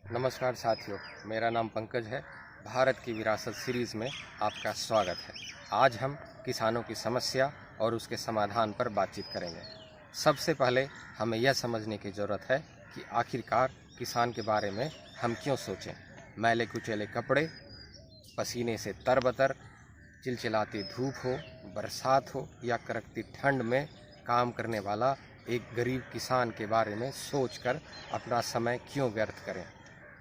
नमस्कार साथियों, मेरा नाम पंकज है। भारत की विरासत सीरीज़ में आपका स्वागत है। आज हम किसानों की समस्या और उसके समाधान पर बातचीत करेंगे। सबसे पहले हमें यह समझने की ज़रूरत है कि आखिरकार किसान के बारे में हम क्यों सोचें। मैले कुचैले कपड़े, पसीने से तरबतर, चिलचिलाती धूप हो, बरसात हो या कड़कती ठंड में काम करने वाला एक गरीब किसान के बारे में सोचकर अपना समय क्यों व्यर्थ करें।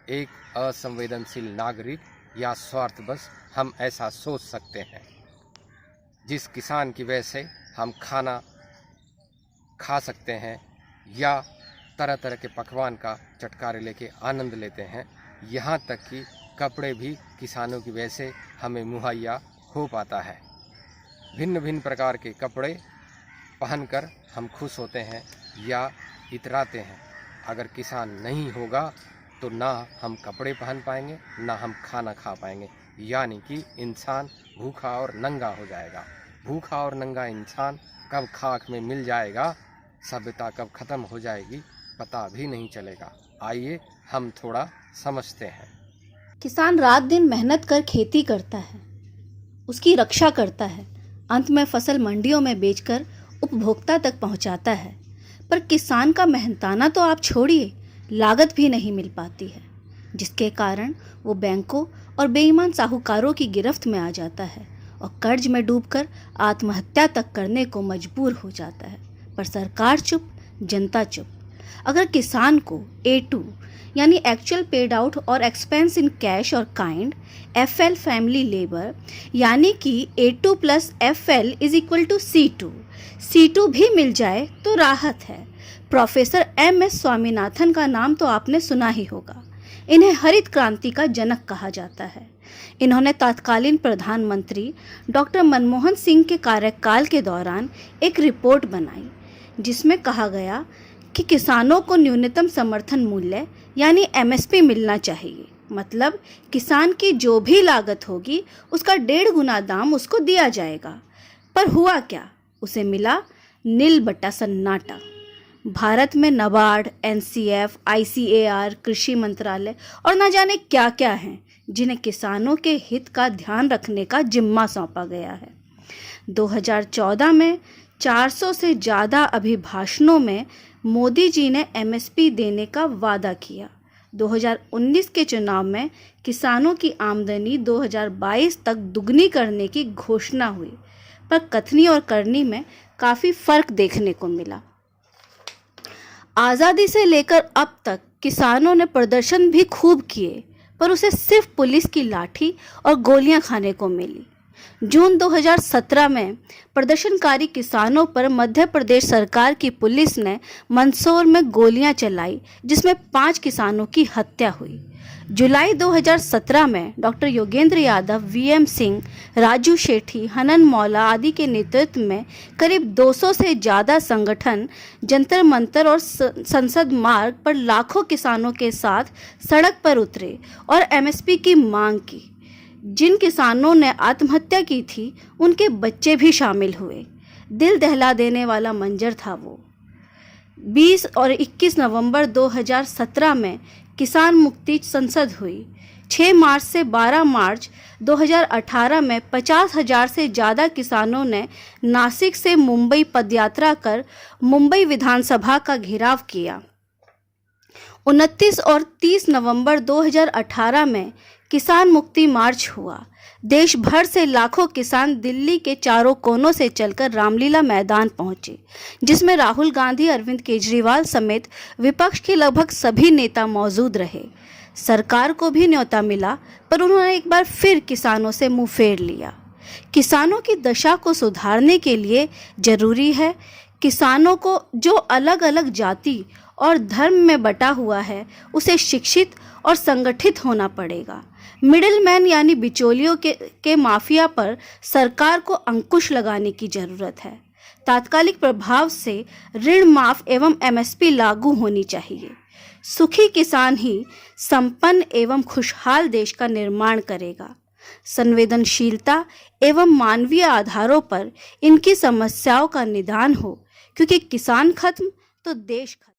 एक असंवेदनशील नागरिक या स्वार्थवश हम ऐसा सोच सकते हैं। जिस किसान की वजह से हम खाना खा सकते हैं या तरह तरह के पकवान का चटकारे लेके आनंद लेते हैं, यहाँ तक कि कपड़े भी किसानों की वजह से हमें मुहैया हो पाता है। भिन्न भिन्न प्रकार के कपड़े पहनकर हम खुश होते हैं या इतराते हैं। अगर किसान नहीं होगा तो ना हम कपड़े पहन पाएंगे, ना हम खाना खा पाएंगे, यानी कि इंसान भूखा और नंगा हो जाएगा। भूखा और नंगा इंसान कब खाक में मिल जाएगा, सभ्यता कब खत्म हो जाएगी, पता भी नहीं चलेगा। आइए हम थोड़ा समझते हैं। किसान रात दिन मेहनत कर खेती करता है, उसकी रक्षा करता है, अंत में फसल मंडियों में बेचकर उपभोक्ता तक पहुंचाता है। पर किसान का मेहनताना तो आप छोड़िए, लागत भी नहीं मिल पाती है, जिसके कारण वो बैंकों और बेईमान साहूकारों की गिरफ्त में आ जाता है और कर्ज में डूबकर आत्महत्या तक करने को मजबूर हो जाता है। पर सरकार चुप, जनता चुप। अगर किसान को A2 यानी एक्चुअल पेड आउट और एक्सपेंस इन कैश और काइंड, FL फैमिली लेबर यानी कि A2 plus FL is equal to C2 भी मिल जाए तो राहत है। प्रोफेसर MS स्वामीनाथन का नाम तो आपने सुना ही होगा। इन्हें हरित क्रांति का जनक कहा जाता है। इन्होंने तत्कालीन प्रधानमंत्री डॉक्टर मनमोहन सिंह के कार्यकाल के दौरान एक रिपोर्ट बनाई, जिसमें कहा गया कि किसानों को न्यूनतम समर्थन मूल्य यानी MSP मिलना चाहिए। मतलब किसान की जो भी लागत होगी उसका 1.5 गुना दाम उसको दिया जाएगा। पर हुआ क्या? उसे मिला नील बट्टा सन्नाटा। भारत में नाबार्ड, NCF, ICAR, कृषि मंत्रालय और न जाने क्या क्या हैं, जिन्हें किसानों के हित का ध्यान रखने का जिम्मा सौंपा गया है। 2014 में 400 से ज़्यादा अभिभाषणों में मोदी जी ने MSP देने का वादा किया। 2019 के चुनाव में किसानों की आमदनी 2022 तक दुगनी करने की घोषणा हुई, पर कथनी और करनी में काफ़ी फर्क देखने को मिला। आज़ादी से लेकर अब तक किसानों ने प्रदर्शन भी खूब किए, पर उसे सिर्फ पुलिस की लाठी और गोलियां खाने को मिली। जून 2017 में प्रदर्शनकारी किसानों पर मध्य प्रदेश सरकार की पुलिस ने मंदसौर में गोलियां चलाई, जिसमें 5 किसानों की हत्या हुई। जुलाई 2017 में डॉक्टर योगेंद्र यादव, VM सिंह, राजू शेट्टी, हनन मौला आदि के नेतृत्व में करीब 200 से ज़्यादा संगठन जंतर मंतर और संसद मार्ग पर लाखों किसानों के साथ सड़क पर उतरे और MSP की मांग की। जिन किसानों ने आत्महत्या की थी, उनके बच्चे भी शामिल हुए। दिल दहला देने वाला मंजर था वो। 20 और 21 नवंबर 2017 में किसान मुक्ति संसद हुई। 6 मार्च से 12 मार्च 2018 में 50,000 से ज़्यादा किसानों ने नासिक से मुंबई पदयात्रा कर मुंबई विधानसभा का घेराव किया। 29 और 30 नवंबर 2018 में किसान मुक्ति मार्च हुआ। देश भर से लाखों किसान दिल्ली के चारों कोनों से चलकर रामलीला मैदान पहुंचे, जिसमें राहुल गांधी, अरविंद केजरीवाल समेत विपक्ष के लगभग सभी नेता मौजूद रहे। सरकार को भी न्योता मिला, पर उन्होंने एक बार फिर किसानों से मुंह फेर लिया। किसानों की दशा को सुधारने के लिए जरूरी है किसानों को, जो अलग अलग जाति और धर्म में बटा हुआ है, उसे शिक्षित और संगठित होना पड़ेगा। मिडिलमैन यानी बिचौलियों के माफिया पर सरकार को अंकुश लगाने की जरूरत है। तात्कालिक प्रभाव से ऋण माफ एवं MSP लागू होनी चाहिए। सुखी किसान ही संपन्न एवं खुशहाल देश का निर्माण करेगा। संवेदनशीलता एवं मानवीय आधारों पर इनकी समस्याओं का निदान हो, क्योंकि किसान खत्म तो देश खत्म।